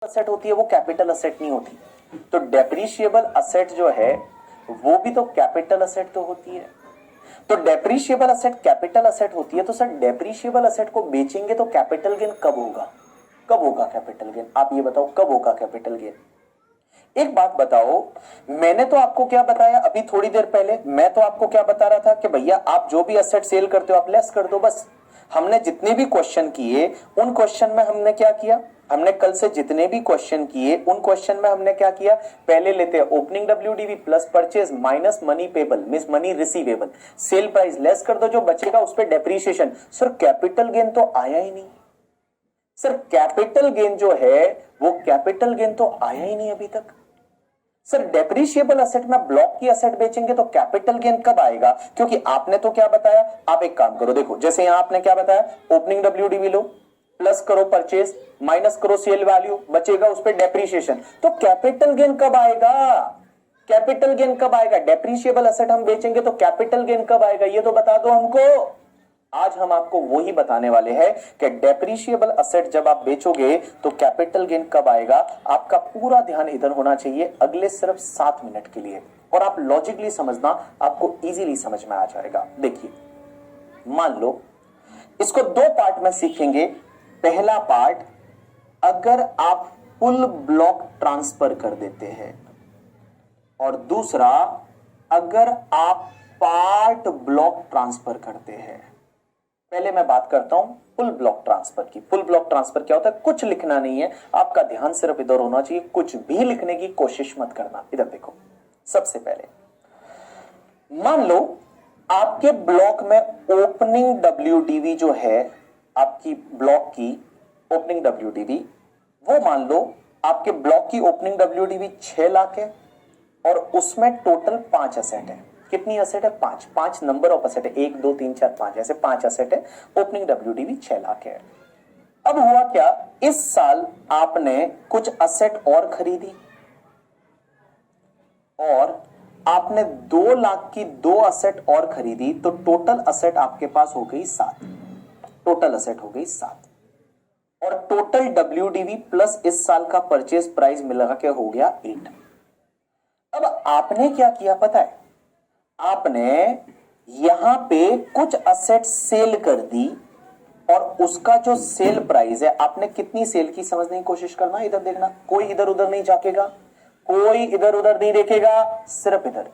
Asset होती है वो कैपिटल असेट नहीं होती। तो डेप्रीशिएबल असेट जो है वो भी तो कैपिटल असेट तो होती है। तो डेप्रीशिएबल असेट कैपिटल असेट होती है, तो सर डेप्रीशिएबल असेट को बेचेंगे तो कैपिटल गेन कब होगा? कब होगा कैपिटल गेन? आप ये बताओ कब होगा कैपिटल गेन? एक बात बताओ, मैंने तो आपको क्या बताया अभी थोड़ी देर पहले? मैं तो आपको क्या बता रहा था कि भैया आप जो भी असेट सेल करते हो आप लेस कर दो बस। हमने जितने भी क्वेश्चन किए उन क्वेश्चन में हमने क्या किया? हमने कल से जितने भी क्वेश्चन किए उन क्वेश्चन में हमने क्या किया? पहले लेते हैं opening WDV plus purchase minus money payable means money receivable, sale price less कर दो, जो बचेगा उस पर डेप्रीशिएशन। सर कैपिटल गेन तो आया ही नहीं। सर कैपिटल गेन जो है वो कैपिटल गेन तो आया ही नहीं अभी तक। सर डेप्रीशिएबल असेट में ब्लॉक की असेट बेचेंगे तो कैपिटल गेन कब आएगा? क्योंकि आपने तो क्या बताया, आप एक काम करो, देखो जैसे यहां आपने क्या बताया, ओपनिंग डब्ल्यूडीवी लो प्लस करो परचेज माइनस करो सेल वैल्यू, बचेगा उस पर डेप्रीशिएशन। तो कैपिटल गेन कब आएगा? कैपिटल गेन कब आएगा? डेप्रीशिएबल असेट हम बेचेंगे तो कैपिटल गेन कब आएगा? ये तो बता दो हमको। आज हम आपको वही बताने वाले हैं कि डेप्रीशिएबल असेट जब आप बेचोगे तो कैपिटल गेन कब आएगा। आपका पूरा ध्यान इधर होना चाहिए अगले सिर्फ 7 मिनट के लिए, और आप लॉजिकली समझना, आपको इजीली समझ में आ जाएगा। देखिए मान लो इसको 2 पार्ट में सीखेंगे। पहला पार्ट, अगर आप फुल ब्लॉक ट्रांसफर कर देते हैं, और दूसरा अगर आप पार्ट ब्लॉक ट्रांसफर करते हैं। पहले मैं बात करता हूं फुल ब्लॉक ट्रांसफर की। फुल ब्लॉक ट्रांसफर क्या होता है? कुछ लिखना नहीं है, आपका ध्यान सिर्फ इधर होना चाहिए, कुछ भी लिखने की कोशिश मत करना। इधर देखो, सबसे पहले मान लो आपके ब्लॉक में ओपनिंग डब्ल्यूडीवी जो है, आपकी ब्लॉक की ओपनिंग डब्ल्यूडीवी, वो मान लो आपके ब्लॉक की ओपनिंग डब्ल्यूडीवी 6 लाख है और उसमें टोटल 5 असेट है। कितनी असेट है? 5। 5 नंबर ऑफ असेट है, 1 2 3 4 5, ऐसे 5 असेट है। ओपनिंग डब्ल्यूडीवी 6 लाख है। अब हुआ क्या, इस साल आपने कुछ असेट और खरीदी और आपने 2 लाख की 2 असेट और खरीदी, तो टोटल असेट आपके पास हो गई 7। टोटल असेट हो गई 7 और टोटल डब्ल्यूडीवी प्लस इस साल का परचेज प्राइस मिला के हो गया 8। अब आपने क्या किया पता है? आपने यहां पे कुछ असेट सेल कर दी और उसका जो सेल प्राइस है, आपने कितनी सेल की समझने की कोशिश करना। इधर देखना, कोई इधर उधर नहीं झाकेगा, कोई इधर उधर नहीं देखेगा, सिर्फ इधर।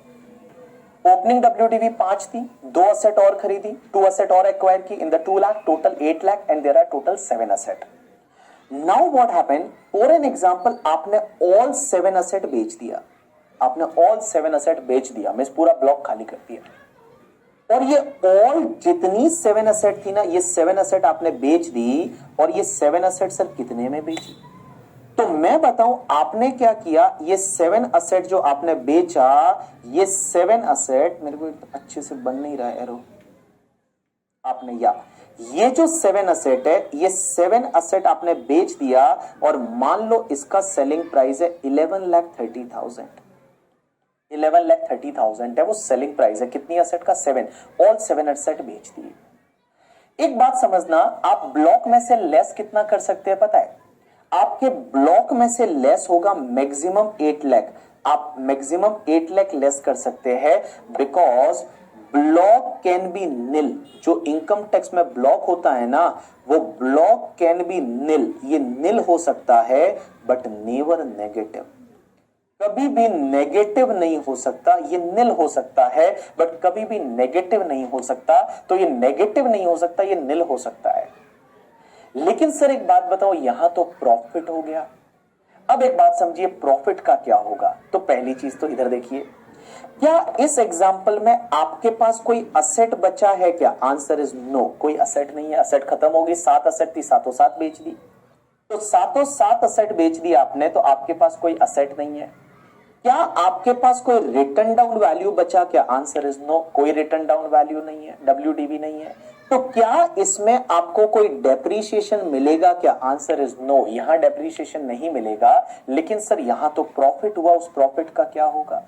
ओपनिंग डब्ल्यूडीवी 5 थी, 2 असेट और खरीदी, 2 असेट और एक्वायर की in the 2 lakh, total 8 lakh and there are total 7 asset. Now what happened, for an example आपने ऑल 7 असेट बेच दिया। आपने ऑल 7 असेट बेच दिया, मींस पूरा ब्लॉक खाली कर दिया। और ये ऑल जितनी 7 असेट थी ना, ये 7 असेट आपने बेच दी। और ये 7 असेट सर कितने में बेची? तो मैं बताऊं आपने क्या किया। ये 7 असेट जो आपने बेचा, ये 7 असेट, मेरे को अच्छे से बन नहीं रहा है एरो, आपने ये जो 7 असेट है, ये 7 असेट आपने बेच दिया और मान लो इसका सेलिंग प्राइस है 11,30,000। 11,30,000 है वो सेलिंग प्राइस है। कितनी असेट का? 7। ऑल 7 असेट बेच दिए। एक बात समझना, आप ब्लॉक में से लेस कितना कर सकते हैं पता है? आपके ब्लॉक में से लेस होगा मैक्सिमम 8 लाख। आप मैक्सिमम 8 लाख लेस कर सकते हैं, बिकॉज ब्लॉक कैन बी निल। जो इनकम टैक्स में ब्लॉक होता है ना, वो ब्लॉक कैन बी निल। ये निल हो सकता है बट नेवर नेगेटिव। कभी भी नेगेटिव नहीं हो सकता। ये निल हो सकता है बट कभी भी नेगेटिव नहीं हो सकता। तो ये नेगेटिव नहीं हो सकता, ये निल हो सकता है। लेकिन सर एक बात बताओ, यहां तो प्रॉफिट हो गया। अब एक बात समझिए, प्रॉफिट का क्या होगा? तो पहली चीज तो इधर देखिए, क्या इस एग्जाम्पल में आपके पास कोई असेट बचा है क्या? आंसर इज नो, कोई असेट नहीं है। असेट खत्म हो गई। 7 असेट थी, 7 बेच दी। तो 7 असेट बेच दी आपने, तो आपके पास कोई असेट नहीं है। क्या आपके पास कोई रिटर्न डाउन वैल्यू बचा क्या? आंसर इज नो, कोई रिटर्न डाउन वैल्यू नहीं है, डब्ल्यूडीवी नहीं है। तो क्या इसमें आपको कोई डेप्रीशिएशन मिलेगा क्या? आंसर इज नो, यहां डेप्रीशिएशन नहीं मिलेगा। लेकिन सर यहां तो प्रॉफिट हुआ, उस प्रॉफिट का क्या होगा?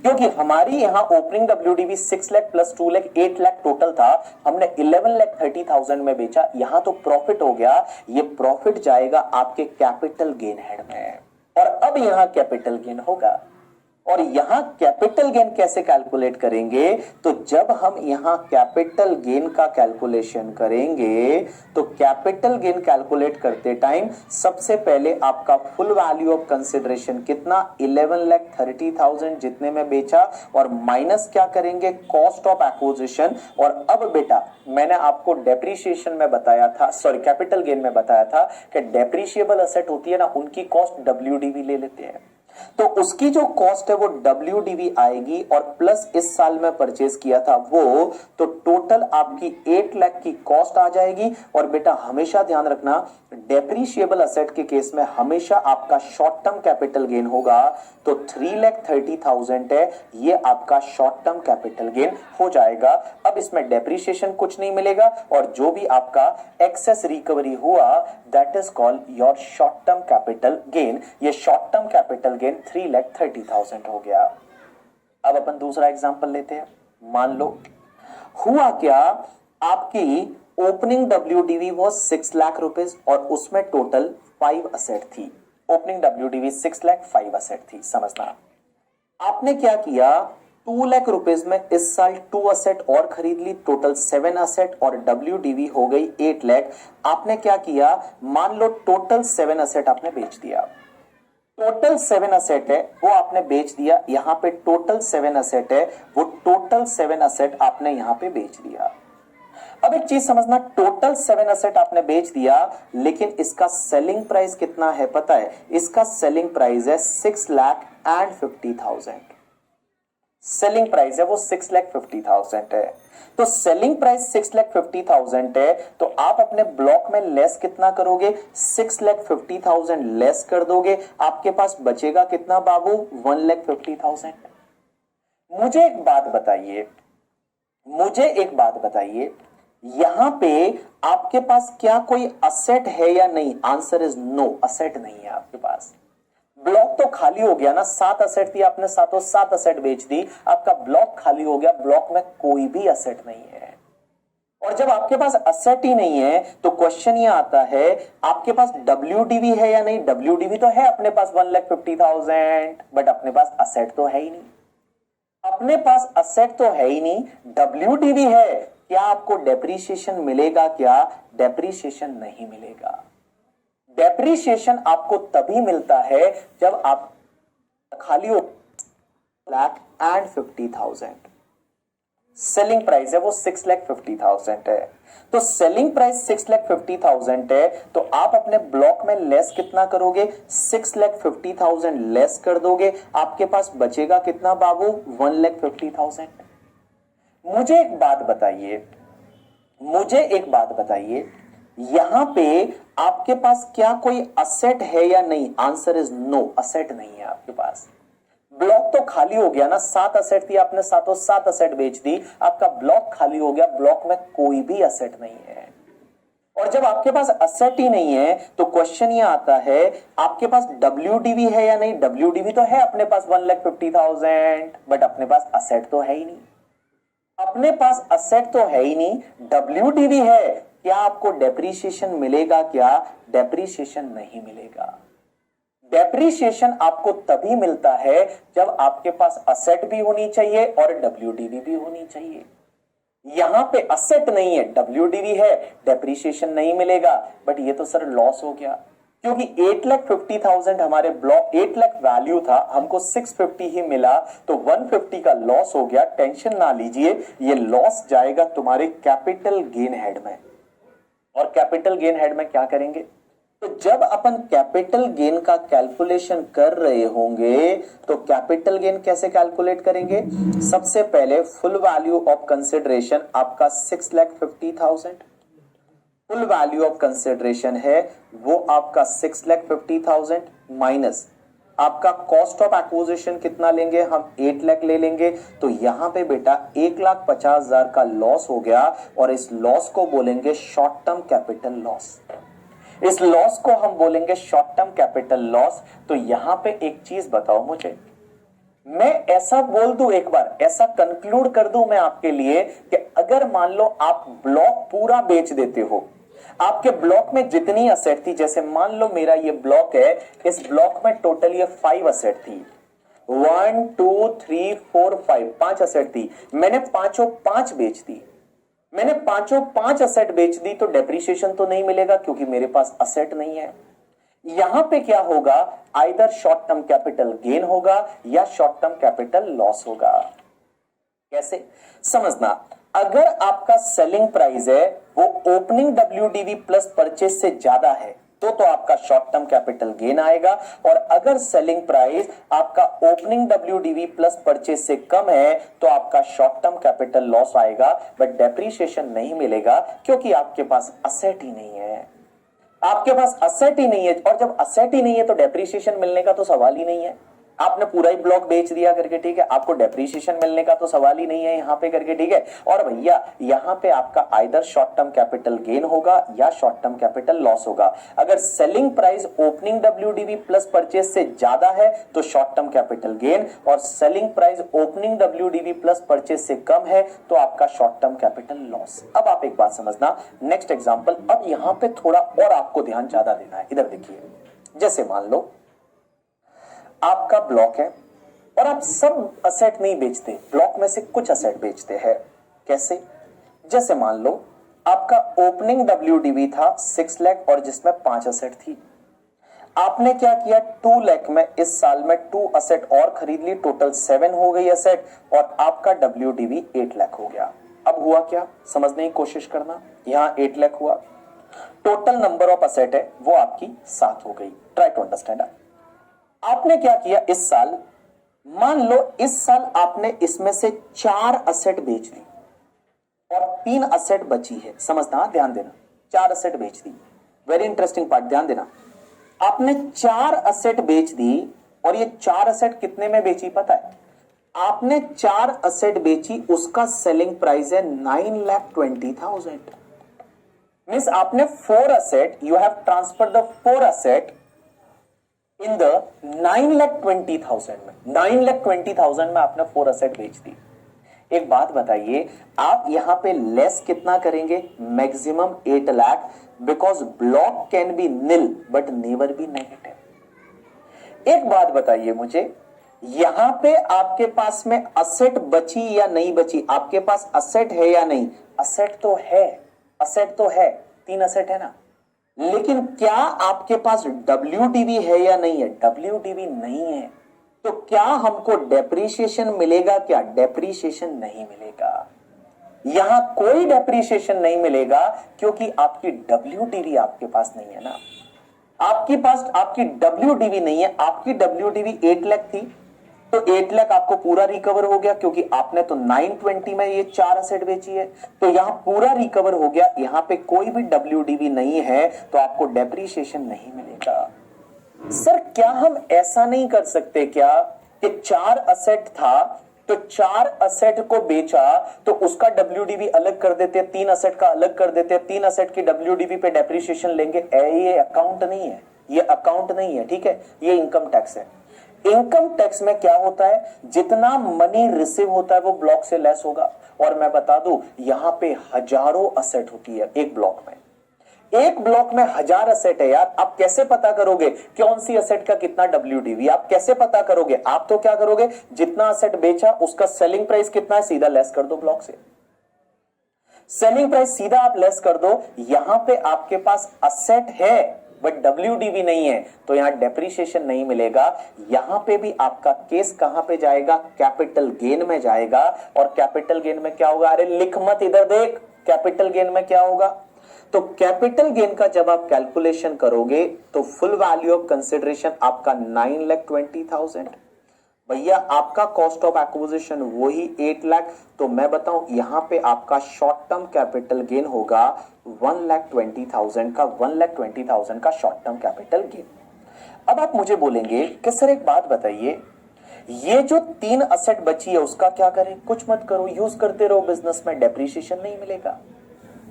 क्योंकि हमारी यहां opening WDV 6 lakh plus 2 lakh 8 lakh total था, हमने 11,30,000 में बेचा, यहां तो प्रॉफिट हो गया, ये प्रॉफिट जाएगा आपके कैपिटल गेन हेड में। और अब यहां कैपिटल गेन होगा, और यहां कैपिटल गेन कैसे कैलकुलेट करेंगे, तो जब हम यहां कैपिटल गेन का कैलकुलेशन करेंगे तो कैपिटल गेन कैलकुलेट करते टाइम सबसे पहले आपका फुल वैल्यू ऑफ कंसिडरेशन कितना 11,30,000 जितने में बेचा, और माइनस क्या करेंगे कॉस्ट ऑफ एक्विजिशन। और अब बेटा मैंने आपको डेप्रीशिएशन में बताया था, सॉरी कैपिटल गेन में बताया था कि डेप्रीशिएबल असेट होती है ना, उनकी कॉस्ट WDV ले लेते हैं, तो उसकी जो कॉस्ट है वो WDV आएगी, और प्लस इस साल में परचेज किया था वो, तो टोटल आपकी 8 लाख की कॉस्ट आ जाएगी। और बेटा हमेशा ध्यान रखना डेप्रीशिएबल असेट के केस में हमेशा आपका शॉर्ट टर्म कैपिटल गेन होगा, तो 3,30,000 है, ये आपका शॉर्ट टर्म कैपिटल गेन हो जाएगा। अब इसमें डेप्रीशिएशन कुछ नहीं मिलेगा, और जो भी आपका एक्सेस रिकवरी हुआ that is called your short term capital gain. ये शॉर्ट टर्म कैपिटल गेन 3,30,000 हो गया। अब अपन दूसरा एग्जांपल लेते हैं। मान लो हुआ क्या, आपकी opening WDV was 6 lakh rupees और उसमें टोटल 5 असेट थी। ओपनिंग WDV 6 लाख 5 असेट थी, समझना। आपने क्या किया 2 लाख रुपीज में इस साल 2 असेट और खरीद ली, टोटल 7 असेट, और WDV हो गई 8 लाख। आपने क्या किया, मान लो टोटल 7 असेट आपने बेच दिया, टोटल 7 असेट है वो आपने बेच दिया, यहां पे टोटल 7 असेट है, वो टोटल 7 असेट आपने यहां पे बेच दिया। अब एक चीज समझना, टोटल 7 असेट आपने बेच दिया, लेकिन इसका सेलिंग प्राइस कितना है पता है, इसका सेलिंग प्राइस है 6,50,000। सेलिंग प्राइस है वो 6,50,000 है। तो सेलिंग प्राइस 6,50,000 है, तो आप अपने ब्लॉक में लेस कितना करोगे, 6,50,000 लेस कर दोगे, आपके पास बचेगा कितना बाबू 1,50,000। मुझे एक बात बताइए, यहां पे आपके पास क्या कोई असेट है या नहीं, आंसर इज नो, असेट नहीं है आपके पास। ब्लॉक तो खाली हो गया ना, 7 असेट थी, आपने सातों 7 असेट बेच दी, आपका ब्लॉक खाली हो गया, ब्लॉक में कोई भी असेट नहीं है। और जब आपके पास असेट ही नहीं है तो क्वेश्चन ये आता है आपके पास WDV है या नहीं। WDV तो है अपने पास 1,50,000, बट अपने पास असेट तो है ही नहीं। अपने पास असेट तो है ही नहीं, WDV है, क्या आपको डेप्रीशिएशन मिलेगा, क्या डेप्रीशिएशन नहीं मिलेगा। डेप्रीशिएशन आपको तभी मिलता है जब आप खाली हो 1,50,000, सेलिंग प्राइस है वो 6,50,000 है। तो सेलिंग प्राइस 6,50,000 है, तो आप अपने ब्लॉक में लेस कितना करोगे, 6,50,000 लेस कर दोगे, आपके पास बचेगा कितना बाबू 1,50,000। मुझे एक बात बताइए, यहां पे आपके पास क्या कोई असेट है या नहीं, आंसर इज नो, असेट नहीं है आपके पास। ब्लॉक तो खाली हो गया ना, 7 असेट थी, आपने सातों 7 असेट बेच दी, आपका ब्लॉक खाली हो गया, ब्लॉक में कोई भी असेट नहीं है। और जब आपके पास असेट ही नहीं है तो क्वेश्चन ये आता है आपके पास WDV है या नहीं। WDV तो है अपने पास 1,50,000, बट अपने पास असेट तो है ही नहीं। अपने पास असेट तो है ही नहीं, WDV है, क्या आपको डेप्रीशिएशन मिलेगा, क्या डेप्रीशिएशन नहीं मिलेगा। डेप्रीशिएशन आपको तभी मिलता है जब आपके पास असेट भी होनी चाहिए और WDV भी होनी चाहिए। यहां पे असेट नहीं है, WDV है, डेप्रीशिएशन नहीं मिलेगा, बट ये तो सर लॉस हो गया, क्योंकि 8,50,000 हमारे ब्लॉक 8 लाख वैल्यू था, हमको 650 ही मिला, तो 150 का लॉस हो गया। टेंशन ना लीजिए, ये लॉस जाएगा तुम्हारे कैपिटल गेन हेड में। और कैपिटल गेन हेड में क्या करेंगे, तो जब अपन कैपिटल गेन का कैलकुलेशन कर रहे होंगे तो कैपिटल गेन कैसे कैलकुलेट करेंगे, सबसे पहले फुल वैल्यू ऑफ कंसिडरेशन आपका 6,50,000, फुल वैल्यू ऑफ कंसिडरेशन है वो आपका 6,50,000 माइनस आपका कॉस्ट ऑफ एक्विजिशन कितना लेंगे हम, 8 लाख ले लेंगे, तो यहां पे बेटा 1,50,000 का लॉस हो गया, और इस लॉस को बोलेंगे शॉर्ट टर्म कैपिटल लॉस। इस लॉस को हम बोलेंगे शॉर्ट टर्म कैपिटल लॉस। तो यहां पे एक चीज बताओ मुझे, मैं ऐसा बोल दूं, एक बार ऐसा कंक्लूड कर दूं मैं आपके लिए कि अगर मान लो आप ब्लॉक पूरा बेच देते हो, आपके ब्लॉक में जितनी असेट थी, जैसे मान लो मेरा ये ब्लॉक है, इस ब्लॉक में टोटल ये 5 असेट थी, 1 2 3 4 5, 5 असेट थी, मैंने पांचों 5 बेच दी, मैंने पांचों 5 असेट बेच दी, तो डेप्रीशिएशन तो नहीं मिलेगा क्योंकि मेरे पास असेट नहीं है। यहां पे क्या होगा, either short term capital gain होगा या शॉर्ट टर्म कैपिटल लॉस होगा। कैसे समझना, अगर आपका सेलिंग प्राइस है वो ओपनिंग WDV प्लस परचेज से ज्यादा है तो आपका शॉर्ट टर्म कैपिटल गेन आएगा, और अगर सेलिंग प्राइस आपका ओपनिंग WDV प्लस परचेज से कम है तो आपका शॉर्ट टर्म कैपिटल लॉस आएगा, बट डेप्रीशिएशन नहीं मिलेगा क्योंकि आपके पास असेट ही नहीं है। आपके पास असेट ही नहीं है, और जब असेट ही नहीं है तो डेप्रीशिएशन मिलने का तो सवाल ही नहीं है। आपने पूरा ही ब्लॉक बेच दिया करके, ठीक है, आपको डेप्रीशिएशन मिलने का तो सवाल ही नहीं है यहां पे करके, ठीक है। और भैया यहां पे आपका either short term capital gain होगा या शॉर्ट टर्म कैपिटल लॉस होगा। अगर selling price opening WDV plus purchase से ज्यादा है तो शॉर्ट टर्म कैपिटल गेन, और selling price opening WDV plus purchase से कम है तो आपका शॉर्ट टर्म कैपिटल लॉस। अब आप एक बात समझना, नेक्स्ट एग्जांपल, अब यहां पे थोड़ा और आपको ध्यान ज्यादा देना है। इधर देखिए, जैसे मान लो आपका ब्लॉक है और आप सब असेट नहीं बेचते, ब्लॉक में से कुछ असेट बेचते हैं। कैसे, जैसे मान लो आपका ओपनिंग WDV था 6 लाख और जिसमें 5 असेट थी। आपने क्या किया, 2 लाख में इस साल में 2 असेट और खरीद ली, टोटल 7 हो गई असेट, और आपका WDV 8 लाख हो गया। अब हुआ क्या, समझने की कोशिश करना, यहां 8 लाख हुआ, टोटल नंबर ऑफ असेट है वो आपकी 7 हो गई। Try to understand. आपने क्या किया, इस साल मान लो इस साल आपने इसमें से 4 असेट बेच दी और 3 असेट बची है। समझना, ध्यान देना, 4 असेट बेच दी, वेरी इंटरेस्टिंग पार्ट, ध्यान देना। आपने 4 असेट बेच दी और ये 4 असेट कितने में बेची पता है, आपने 4 असेट बेची, उसका सेलिंग प्राइस है 9,20,000। मींस आपने 4 asset, you have transfer the 4 asset in the 9,20,000 में, 9,20,000 में आपने 4 असेट बेच दी। एक बात बताइए, आप यहां पे लेस कितना करेंगे, maximum 8 lakh, because block can be nil but never be negative. एक बात बताइए मुझे, यहां पे आपके पास में असेट बची या नहीं बची, आपके पास असेट है या नहीं, असेट तो है, असेट तो है, 3 असेट है ना, लेकिन क्या आपके पास WDV है या नहीं है, WDV नहीं है, तो क्या हमको डेप्रीशिएशन मिलेगा, क्या डेप्रीशिएशन नहीं मिलेगा। यहां कोई डेप्रीशिएशन नहीं मिलेगा क्योंकि आपकी WDV आपके पास नहीं है ना, आपके पास आपकी WDV नहीं है। आपकी WDV 8 लाख थी तो 8 लाख आपको पूरा रिकवर हो गया क्योंकि आपने तो 920 में ये 4 असेट बेची है, तो यहां पूरा रिकवर हो गया। यहां पे कोई भी WDV नहीं है तो आपको डेप्रीशिएशन नहीं मिलेगा। सर क्या हम ऐसा नहीं कर सकते क्या कि 4 असेट था तो 4 असेट को बेचा तो उसका WDV अलग कर देते, 3 असेट का अलग कर देते, 3 असेट की WDV पे डेप्रीशिएशन लेंगे। ये अकाउंट नहीं है, ये अकाउंट नहीं है, ठीक है, ये इनकम टैक्स है। इनकम टैक्स में क्या होता है, जितना मनी रिसीव होता है वो ब्लॉक से लेस होगा। और मैं बता दूं यहां पे हजारों असेट होती है एक ब्लॉक में, एक ब्लॉक में 1000 असेट है यार। आप कैसे पता करोगे कौन सी असेट का कितना WDV, आप कैसे पता करोगे, आप तो क्या करोगे, जितना असेट बेचा उसका सेलिंग प्राइस कितना है सीधा लेस कर दो ब्लॉक से, सेलिंग प्राइस सीधा आप लेस कर दो। यहां पे आपके पास असेट है बट WDV नहीं है तो यहां डेप्रीशिएशन नहीं मिलेगा। यहां पे भी आपका केस कहां पे जाएगा, कैपिटल गेन में जाएगा। और कैपिटल गेन में क्या होगा, अरे लिख मत, इधर देख, कैपिटल गेन में क्या होगा, तो कैपिटल गेन का जब आप कैलकुलेशन करोगे तो फुल वैल्यू ऑफ कंसिडरेशन आपका 9,20,000, भैया आपका कॉस्ट ऑफ एक्विजिशन वही 8 लाख, तो मैं बताऊं यहां पे आपका शॉर्ट टर्म कैपिटल गेन होगा 1,20,000 का, 1,20,000 का शॉर्ट टर्म कैपिटल गेन। अब आप मुझे बोलेंगे कि सर एक बात बताइए, ये जो 3 असेट बची है उसका क्या करें, कुछ मत करो, यूज करते रहो बिजनेस में, डेप्रीशिएशन नहीं मिलेगा।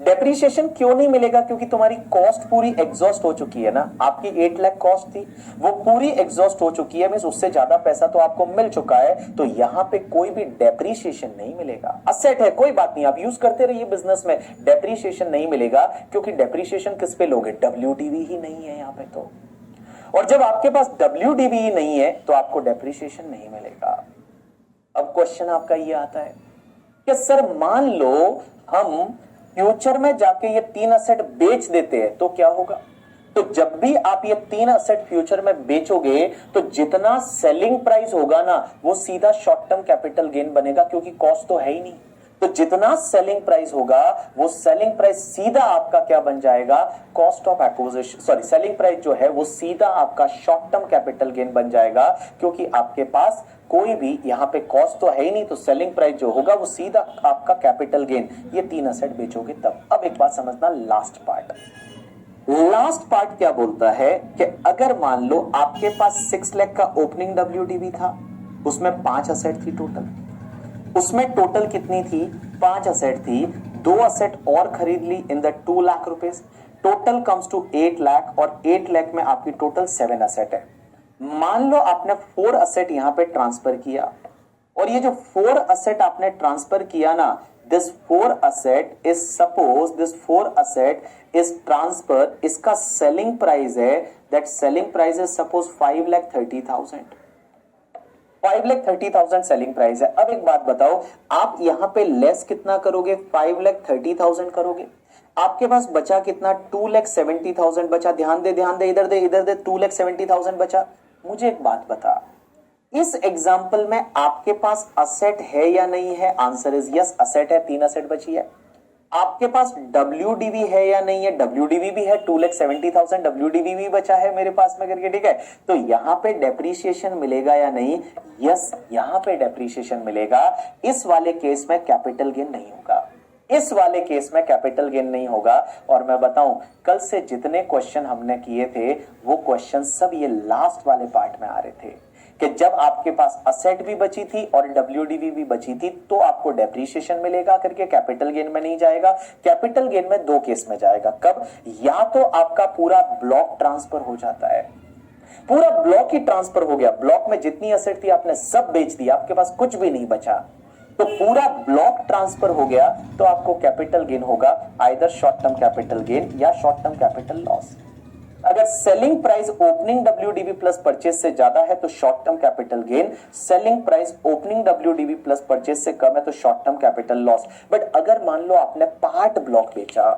डेप्रीशिएशन क्यों नहीं मिलेगा? क्योंकि तुम्हारी कॉस्ट पूरी एग्जॉस्ट हो चुकी है ना। आपकी 8 लाख कॉस्ट थी, वो पूरी एग्जॉस्ट हो चुकी है, मींस उससे ज्यादा पैसा तो आपको मिल चुका है, तो यहां पे कोई भी डेप्रीशिएशन नहीं मिलेगा। असेट है, कोई बात नहीं, आप यूज करते रहिए बिजनेस में, डेप्रीशिएशन नहीं मिलेगा, क्योंकि डेप्रीशिएशन किस पे लोगे? WDV ही नहीं है यहां पे तो। और जब आपके पास WDV ही नहीं है तो आपको डेप्रीशिएशन नहीं मिलेगा। अब क्वेश्चन आपका ये आता है कि सर मान लो हम फ्यूचर में जाके ये 3 असेट बेच देते हैं तो क्या होगा? तो जब भी आप ये 3 असेट फ्यूचर में बेचोगे तो जितना सेलिंग प्राइस होगा ना वो सीधा शॉर्ट टर्म कैपिटल गेन बनेगा, क्योंकि कॉस्ट तो है ही नहीं। तो जितना सेलिंग प्राइस होगा वो सेलिंग प्राइस सीधा आपका क्या बन जाएगा? Cost of acquisition, sorry, selling price जो है वो सीधा आपका शॉर्ट टर्म कैपिटल गेन बन जाएगा, क्योंकि आपके पास कोई भी यहां पे कॉस्ट तो है ही नहीं, तो सेलिंग प्राइस जो होगा वो सीधा आपका कैपिटल गेन, ये 3 असेट बेचोगे तब। अब एक बात समझना, लास्ट पार्ट क्या बोलता है कि अगर मान लो आपके पास 6 लाख का ओपनिंग WDV था, उसमें 5 असेट थी टोटल, उसमें टोटल कितनी थी? 5 असेट थी, 2 असेट और खरीद ली in the 2 lakh rupees, total comes to 8 lakh, और 8 लाख में आपकी टोटल 7 असेट है। मान लो आपने 4 असेट यहां पे ट्रांसफर किया, और ये जो 4 असेट आपने ट्रांसफर किया ना, this 4 asset is, suppose this 4 asset is transfer, इसका सेलिंग प्राइस है, that selling price is suppose 5,30,000, 5,30,000 selling price है। अब एक बात बताओ, आप यहां पे लेस कितना करोगे? 5,30,000 करोगे। आपके पास बचा कितना? 2,70,000 बचा। ध्यान दे, इधर दे, 2,70,000 बचा। मुझे एक बात बता, इस एग्जाम्पल में आपके पास असेट है या नहीं है? आंसर इज यस, असेट है, 3 असेट बची है। आपके पास WDV है या नहीं है? WDV भी है, 2,70,000 WDV भी बचा है मेरे पास में करके, ठीक है। तो यहां पे डेप्रीशिएशन मिलेगा या नहीं? यस, यहां पे डेप्रीशिएशन मिलेगा। इस वाले केस में कैपिटल गेन नहीं होगा, इस वाले केस में कैपिटल गेन नहीं होगा। और मैं बताऊं, कल से जितने क्वेश्चन हमने किए थे वो क्वेश्चन सब ये लास्ट वाले पार्ट में आ रहे थे कि जब आपके पास असेट भी बची थी और WDV भी बची थी तो आपको डेप्रीशिएशन मिलेगा करके, कैपिटल गेन में नहीं जाएगा। कैपिटल गेन में 2 केस में जाएगा। कब? या तो आपका पूरा ब्लॉक ट्रांसफर हो जाता है, पूरा ब्लॉक ही ट्रांसफर हो गया, ब्लॉक में जितनी असेट थी आपने सब बेच दी, आपके पास कुछ भी नहीं बचा, तो पूरा ब्लॉक ट्रांसफर हो गया, तो आपको कैपिटल गेन होगा, either short term capital gain या शॉर्ट टर्म कैपिटल लॉस। अगर selling price opening WDV plus purchase से ज्यादा है तो short term capital gain, selling price opening WDV plus purchase से कम है तो short term capital loss. But अगर मान लो आपने पार्ट ब्लॉक बेचा,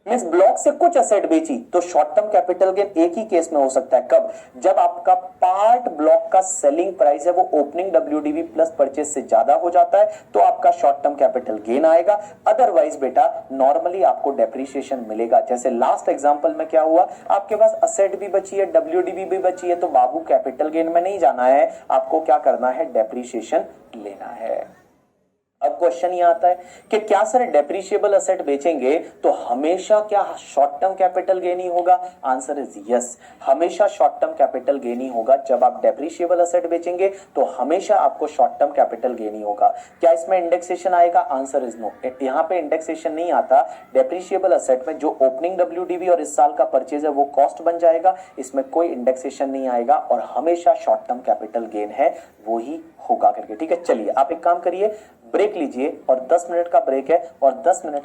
मींस ब्लॉक से कुछ असेट बेची, तो शॉर्ट टर्म कैपिटल गेन एक ही केस में हो सकता है। कब? जब आपका पार्ट ब्लॉक का सेलिंग प्राइस है वो ओपनिंग WDV प्लस परचेज से ज्यादा हो जाता है तो आपका शॉर्ट टर्म कैपिटल गेन आएगा। अदरवाइज बेटा नॉर्मली आपको डेप्रीशिएशन मिलेगा। जैसे लास्ट एग्जांपल में क्या हुआ, आपके पास असेट भी बची है, WDV भी बची है, तो बाबू कैपिटल गेन में नहीं जाना है, आपको क्या करना है? डेप्रीशिएशन लेना है। अब क्वेश्चन ये आता है कि क्या सर डेप्रीशिएबल असेट बेचेंगे तो हमेशा क्या शॉर्ट टर्म कैपिटल गेन ही होगा? आंसर इज यस, हमेशा शॉर्ट टर्म कैपिटल गेन ही होगा। जब आप डेप्रीशिएबल असेट बेचेंगे तो हमेशा आपको शॉर्ट टर्म कैपिटल गेन ही होगा। क्या इसमें इंडेक्सेशन आएगा? आंसर इज नो, यहां पे इंडेक्सेशन नहीं आता। डेप्रीशिएबल असेट में जो ओपनिंग WDV और इस साल का परचेज है वो कॉस्ट बन जाएगा, इसमें कोई इंडेक्सेशन नहीं आएगा और हमेशा शॉर्ट टर्म कैपिटल गेन है वो ही होगा करके, ठीक है। चलिए आप एक काम करिए, ब्रेक लीजिए, और 10 मिनट का ब्रेक है और 10 मिनट